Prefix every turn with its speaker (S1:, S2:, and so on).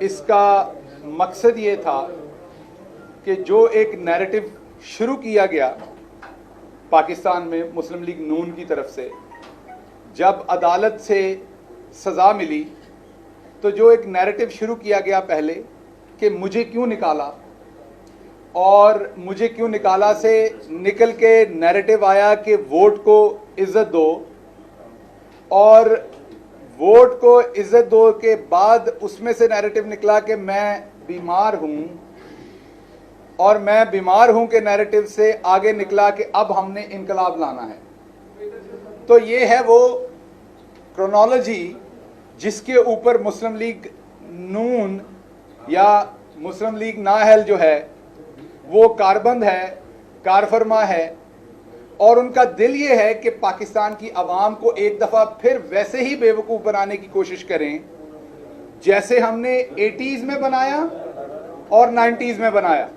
S1: इसका मकसद ये था कि जो एक नैरेटिव शुरू किया गया पाकिस्तान में मुस्लिम लीग नून की तरफ से, जब अदालत से सज़ा मिली तो जो एक नैरेटिव शुरू किया गया पहले कि मुझे क्यों निकाला, और मुझे क्यों निकाला से निकल के नैरेटिव आया कि वोट को इज्जत दो, और वोट को इज्जत दो के बाद उसमें से नैरेटिव निकला कि मैं बीमार हूं, और मैं बीमार हूं के नैरेटिव से आगे निकला कि अब हमने इनकलाब लाना है। तो ये है वो क्रोनोलॉजी जिसके ऊपर मुस्लिम लीग नून या मुस्लिम लीग नाअहल जो है वो कारबंद है, कारफरमा है, और उनका दिल ये है कि पाकिस्तान की आवाम को एक दफ़ा फिर वैसे ही बेवकूफ़ बनाने की कोशिश करें जैसे हमने 80s में बनाया और 90s में बनाया।